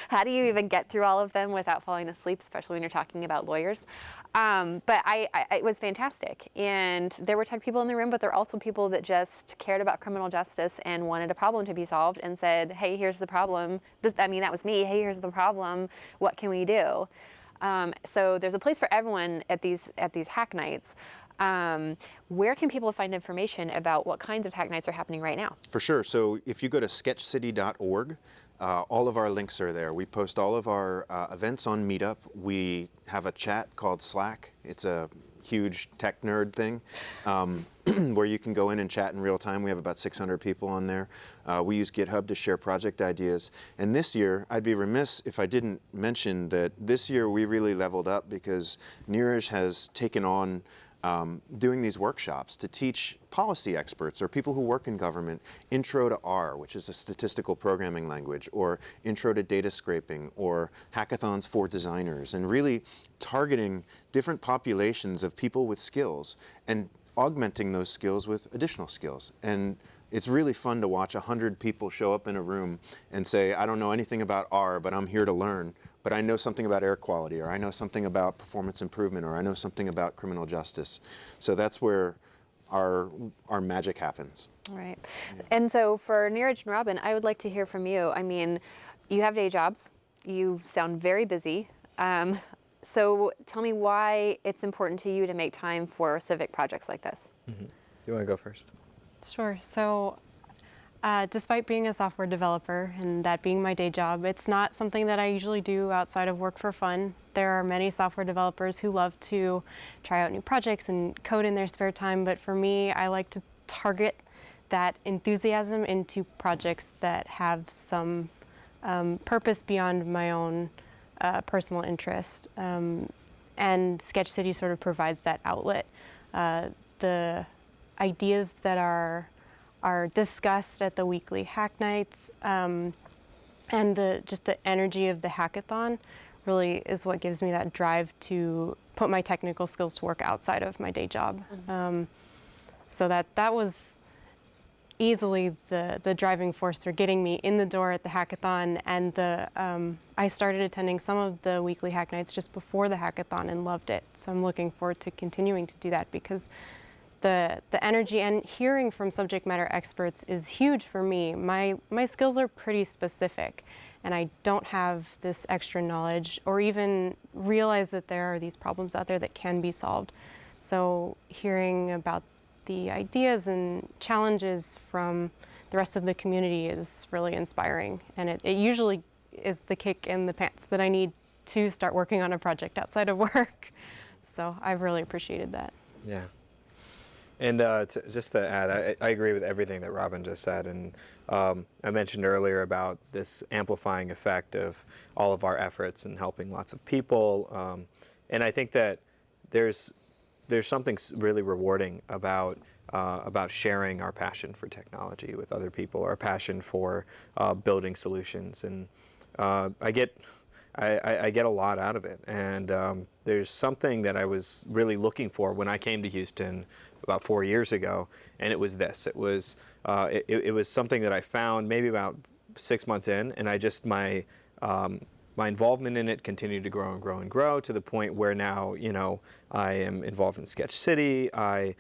How do you even get through all of them without falling asleep, especially when you're talking about lawyers? But it was fantastic. And there were tech people in the room, but there were also people that just cared about criminal justice and wanted a problem to be solved and said, hey, here's the problem. I mean, that was me. Hey, here's the problem. What can we do? So there's a place for everyone at these hack nights. Where can people find information about what kinds of hack nights are happening right now? For sure. So if you go to sketchcity.org, all of our links are there. We post all of our events on Meetup. We have a chat called Slack. It's a huge tech nerd thing where you can go in and chat in real time. We have about 600 people on there. We use GitHub to share project ideas. And this year, I'd be remiss if I didn't mention that this year we really leveled up because Neeraj has taken on doing these workshops to teach policy experts or people who work in government intro to R, which is a statistical programming language, or intro to data scraping, or hackathons for designers, and really targeting different populations of people with skills and augmenting those skills with additional skills. And it's really fun to watch 100 people show up in a room and say, I don't know anything about R, but I'm here to learn. But I know something about air quality, or I know something about performance improvement, or I know something about criminal justice. So that's where our magic happens. Right. And so for Neeraj and Robin, I would like to hear from you. I mean, you have day jobs. You sound very busy. So tell me why it's important to you to make time for civic projects like this. Mm-hmm. You want to go first? Sure. So despite being a software developer and that being my day job, it's not something that I usually do outside of work for fun. There are many software developers who love to try out new projects and code in their spare time, but for me, I like to target that enthusiasm into projects that have some purpose beyond my own personal interest. And Sketch City sort of provides that outlet. The ideas that are discussed at the weekly hack nights, and just the energy of the hackathon really is what gives me that drive to put my technical skills to work outside of my day job. Mm-hmm. So that was easily the driving force for getting me in the door at the hackathon, and I started attending some of the weekly hack nights just before the hackathon and loved it. So I'm looking forward to continuing to do that because the energy and hearing from subject matter experts is huge for me. My skills are pretty specific, and I don't have this extra knowledge or even realize that there are these problems out there that can be solved. So hearing about the ideas and challenges from the rest of the community is really inspiring, and it usually is the kick in the pants that I need to start working on a project outside of work. So I've really appreciated that. Yeah. And just to add, I agree with everything that Robin just said. And I mentioned earlier about this amplifying effect of all of our efforts and helping lots of people. And I think that there's something really rewarding about sharing our passion for technology with other people, our passion for building solutions. And I get a lot out of it. And there's something that I was really looking for when I came to Houston about 4 years ago, and it was this. It was something that I found maybe about 6 months in, and my involvement in it continued to grow and grow and grow to the point where now, I am involved in Sketch City. I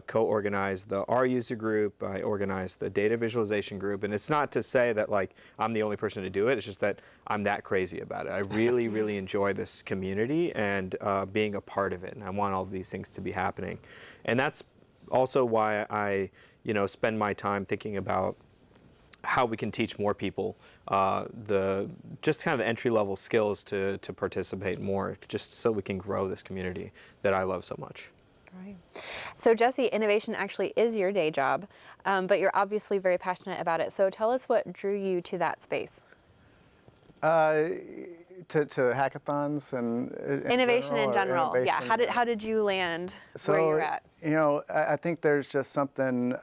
co-organize the R user group. I organize the data visualization group. And it's not to say that I'm the only person to do it. It's just that I'm that crazy about it. I really, really enjoy this community and being a part of it. And I want all of these things to be happening. And that's also why I, spend my time thinking about how we can teach more people the entry-level skills to participate more, just so we can grow this community that I love so much. Right. So Jesse, innovation actually is your day job, but you're obviously very passionate about it. So tell us what drew you to that space. To hackathons and Innovation in general. innovation. Yeah. How did you land So, where you're at? I think there's just something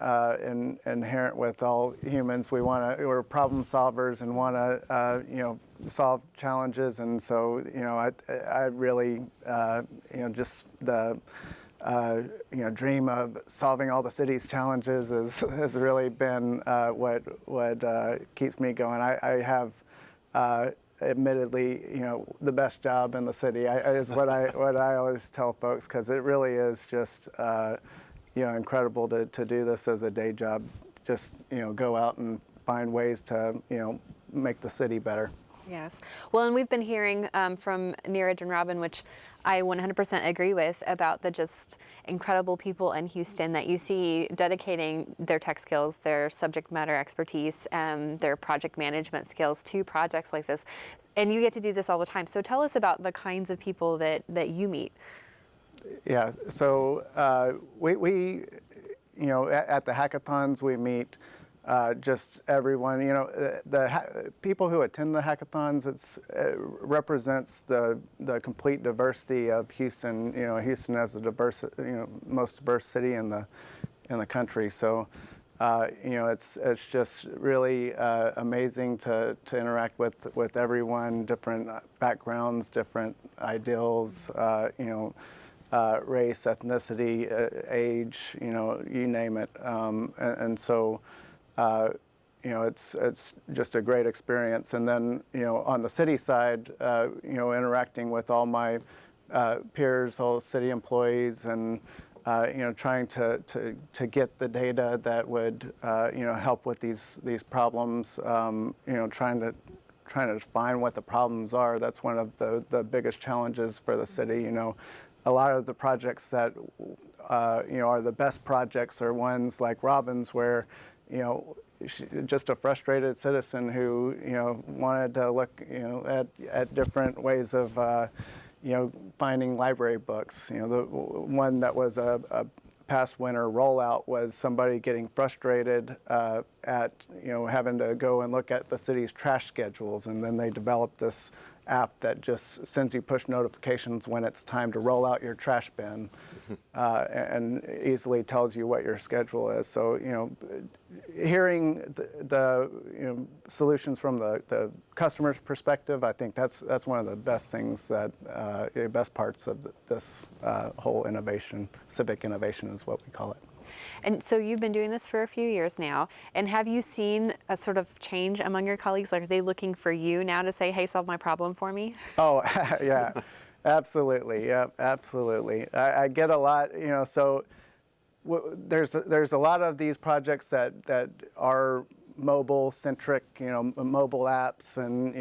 inherent with all humans. We're problem solvers and want to, solve challenges. And so, I really, just the, dream of solving all the city's challenges has really been what keeps me going. I have. Admittedly, the best job in the city is what I always tell folks, because it really is just incredible to do this as a day job. Just go out and find ways to make the city better. Yes. Well, and we've been hearing from Neeraj and Robin, which I 100% agree with, about the just incredible people in Houston that you see dedicating their tech skills, their subject matter expertise, their project management skills to projects like this. And you get to do this all the time. So tell us about the kinds of people that you meet. Yeah. So we at the hackathons, we meet just everyone. The people who attend the hackathons, it represents the complete diversity of Houston. Houston as the most diverse city in the country. So, it's just really amazing to interact with everyone, different backgrounds, different ideals. Race, ethnicity, age, you name it, and so. It's just a great experience. And then, on the city side, interacting with all my peers, all city employees, and trying to get the data that would help with these problems. Trying to find what the problems are. That's one of the biggest challenges for the city. A lot of the projects that are the best projects are ones like Robin's, where just a frustrated citizen who wanted to look at different ways of finding library books. The one that was a past winter rollout was somebody getting frustrated at having to go and look at the city's trash schedules, and then they developed this app that just sends you push notifications when it's time to roll out your trash bin, and easily tells you what your schedule is. So, hearing the solutions from the customer's perspective, I think that's one of the best things best parts of this whole innovation. Civic innovation is what we call it. And so you've been doing this for a few years now, and have you seen a sort of change among your colleagues? Like, are they looking for you now to say, hey, solve my problem for me? Oh, yeah, absolutely. Yeah, absolutely. I get a lot, so there's a lot of these projects that are mobile centric, mobile apps, and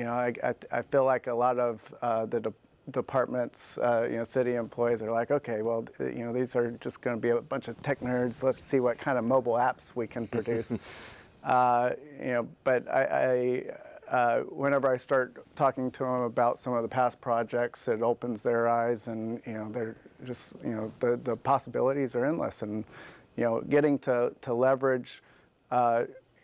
I feel like a lot of the departments, city employees are like, okay, well, these are just going to be a bunch of tech nerds. Let's see what kind of mobile apps we can produce. But whenever I start talking to them about some of the past projects, it opens their eyes, and they're just the possibilities are endless, and getting to leverage.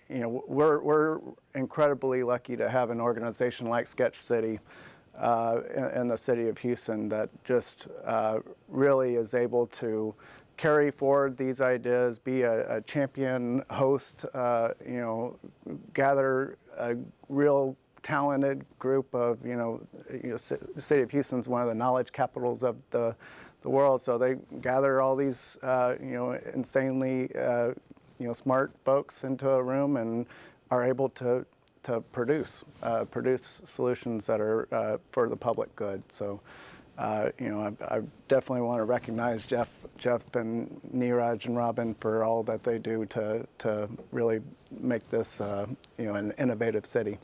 We're incredibly lucky to have an organization like Sketch City in the city of Houston that just really is able to carry forward these ideas, be a champion host, gather a real talented group of, the city of Houston's one of the knowledge capitals of the world, so they gather all these, insanely, smart folks into a room and are able to produce solutions that are for the public good. So, I definitely want to recognize Jeff and Neeraj and Robin for all that they do to really make this, an innovative city.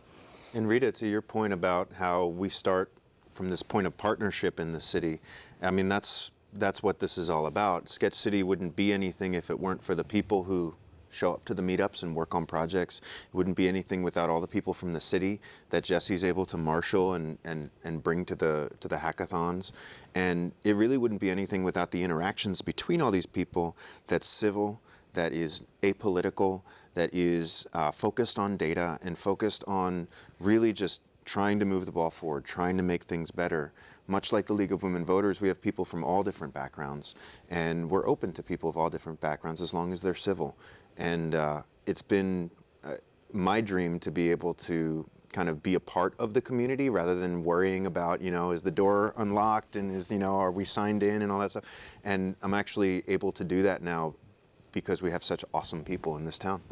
And Rita, to your point about how we start from this point of partnership in the city, I mean, that's what this is all about. Sketch City wouldn't be anything if it weren't for the people who show up to the meetups and work on projects. It wouldn't be anything without all the people from the city that Jesse's able to marshal and bring to the hackathons. And it really wouldn't be anything without the interactions between all these people that's civil, that is apolitical, that is focused on data and focused on really just trying to move the ball forward, trying to make things better. Much like the League of Women Voters, we have people from all different backgrounds, and we're open to people of all different backgrounds as long as they're civil. And it's been my dream to be able to kind of be a part of the community rather than worrying about, is the door unlocked and are we signed in and all that stuff. And I'm actually able to do that now because we have such awesome people in this town.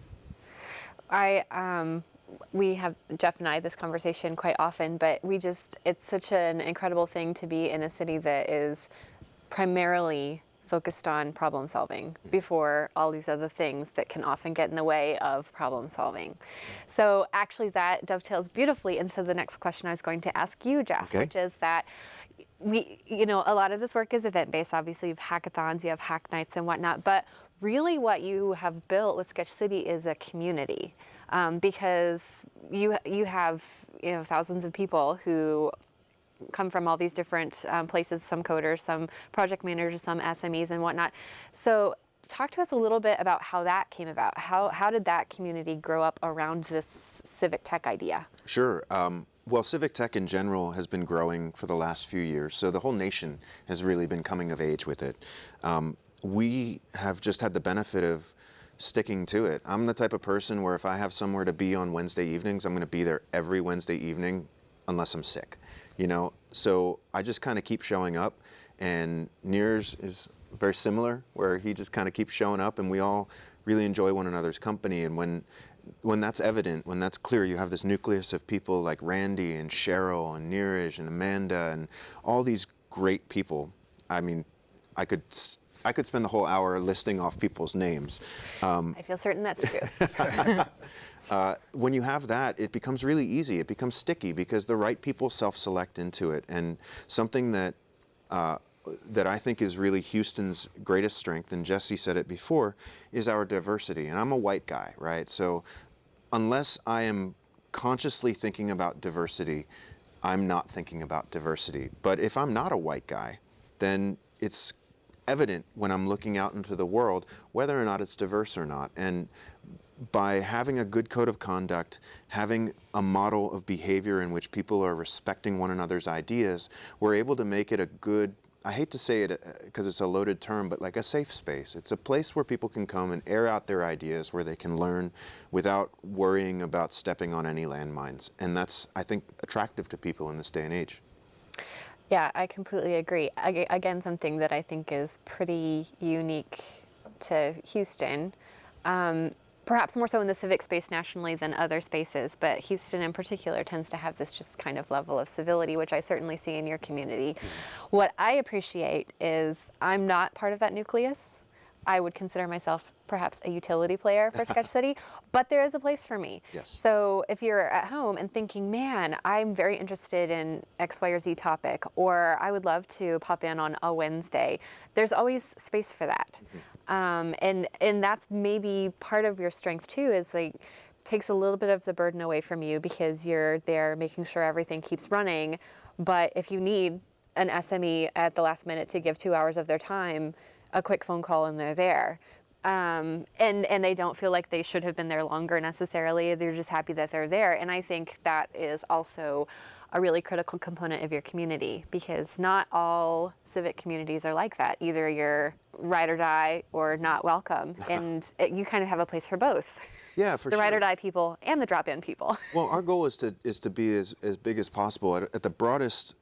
We have, Jeff and I, this conversation quite often, but it's such an incredible thing to be in a city that is primarily focused on problem solving before all these other things that can often get in the way of problem solving. So actually that dovetails beautifully into the next question I was going to ask you, Jeff, which is that a lot of this work is event-based. Obviously you have hackathons, you have hack nights and whatnot, but really what you have built with Sketch City is a community, because you have thousands of people who come from all these different places, some coders, some project managers, some SMEs and whatnot. So talk to us a little bit about how that came about. How did that community grow up around this civic tech idea? Sure. Well, civic tech in general has been growing for the last few years, so the whole nation has really been coming of age with it. We have just had the benefit of sticking to it. I'm the type of person where if I have somewhere to be on Wednesday evenings, I'm going to be there every Wednesday evening unless I'm sick. So I just kind of keep showing up, and Neeraj is very similar, where he just kind of keeps showing up, and we all really enjoy one another's company. And when that's evident, when that's clear, you have this nucleus of people like Randy and Cheryl and Neeraj and Amanda and all these great people. I mean, I could spend the whole hour listing off people's names. I feel certain that's true. When you have that, it becomes really easy. It becomes sticky because the right people self-select into it. And something that I think is really Houston's greatest strength, and Jesse said it before, is our diversity. And I'm a white guy, right? So unless I am consciously thinking about diversity, I'm not thinking about diversity. But if I'm not a white guy, then it's evident when I'm looking out into the world whether or not it's diverse or not. And by having a good code of conduct, having a model of behavior in which people are respecting one another's ideas, we're able to make it a good, I hate to say it because it's a loaded term, but like a safe space. It's a place where people can come and air out their ideas, where they can learn without worrying about stepping on any landmines. And that's, I think, attractive to people in this day and age. Yeah, I completely agree. Again, something that I think is pretty unique to Houston. Perhaps more so in the civic space nationally than other spaces, but Houston in particular tends to have this just kind of level of civility, which I certainly see in your community. What I appreciate is I'm not part of that nucleus. I would consider myself perhaps a utility player for Sketch City, but there is a place for me. Yes. So if you're at home and thinking, man, I'm very interested in X, Y, or Z topic, or I would love to pop in on a Wednesday, there's always space for that. And that's maybe part of your strength too, is like takes a little bit of the burden away from you because you're there making sure everything keeps running. But if you need an SME at the last minute to give 2 hours of their time, a quick phone call and they're there. And they don't feel like they should have been there longer necessarily. They're just happy that they're there. And I think that is also a really critical component of your community, because not all civic communities are like that. Either you're ride or die or not welcome. And you kind of have a place for both. Yeah, for the sure. ride or die people and the drop-in people. Well, our goal is to be as big as possible. At the broadest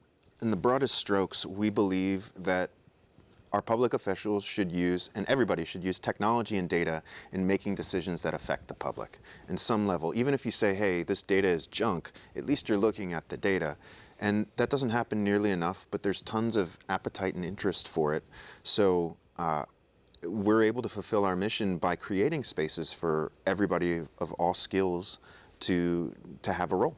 strokes, we believe that our public officials should use, and everybody should use, technology and data in making decisions that affect the public in some level. Even if you say, hey, this data is junk, at least you're looking at the data. And that doesn't happen nearly enough, but there's tons of appetite and interest for it. So we're able to fulfill our mission by creating spaces for everybody of all skills to have a role.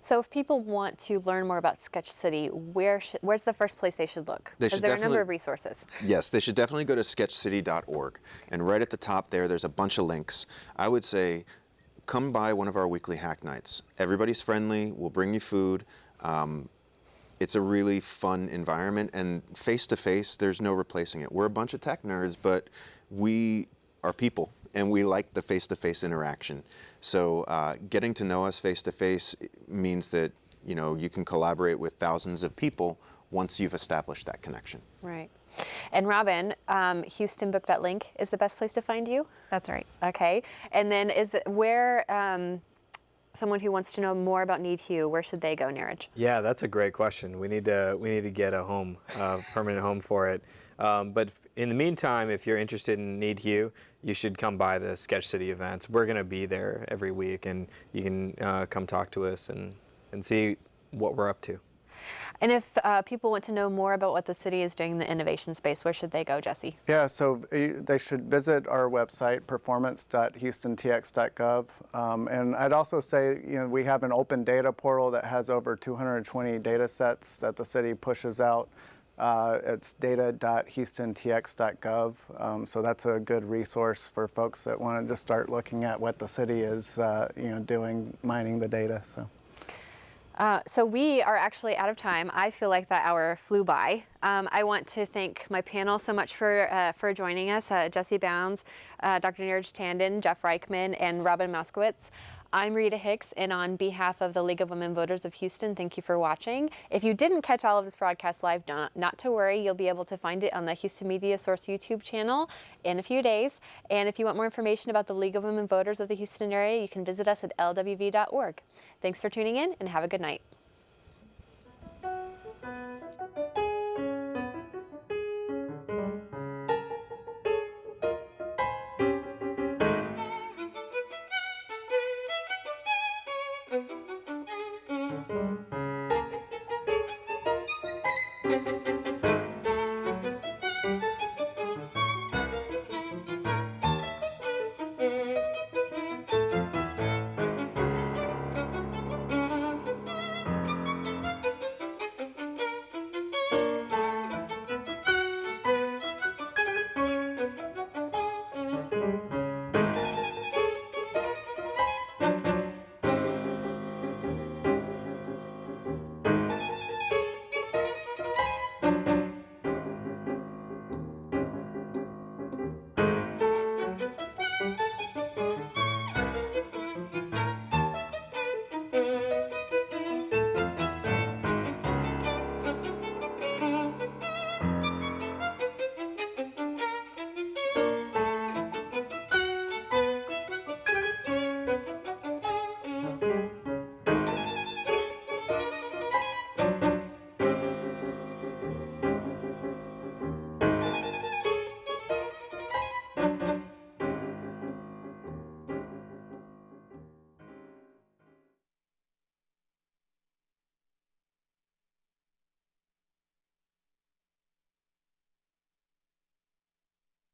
So if people want to learn more about Sketch City, where's the first place they should look? They Is should there a number definitely- of resources? Yes, they should definitely go to sketchcity.org. And right at the top there's a bunch of links. I would say, come by one of our weekly hack nights. Everybody's friendly, we'll bring you food. It's a really fun environment, and face-to-face, there's no replacing it. We're a bunch of tech nerds, but we are people, and we like the face-to-face interaction. So getting to know us face-to-face means that you can collaborate with thousands of people once you've established that connection. Right. And Robin, HoustonBook.link is the best place to find you? That's right. Okay. And then where someone who wants to know more about Need Hue, where should they go, Neeraj? Yeah, that's a great question. We need to get a home, permanent home for it. But in the meantime, if you're interested in Need Hue, you should come by the Sketch City events. We're going to be there every week, and you can come talk to us and see what we're up to. And if people want to know more about what the city is doing in the innovation space, where should they go, Jesse? Yeah, so they should visit our website, performance.houstontx.gov. And I'd also say, we have an open data portal that has over 220 data sets that the city pushes out. It's data.houstontx.gov. So that's a good resource for folks that want to just start looking at what the city is, doing, mining the data. So we are actually out of time. I feel like that hour flew by. I want to thank my panel so much for joining us, Jesse Bounds, Dr. Neeraj Tandon, Jeff Reichman, and Robin Moskowitz. I'm Rita Hicks, and on behalf of the League of Women Voters of Houston, thank you for watching. If you didn't catch all of this broadcast live, not to worry. You'll be able to find it on the Houston Media Source YouTube channel in a few days. And if you want more information about the League of Women Voters of the Houston area, you can visit us at lwv.org. Thanks for tuning in, and have a good night.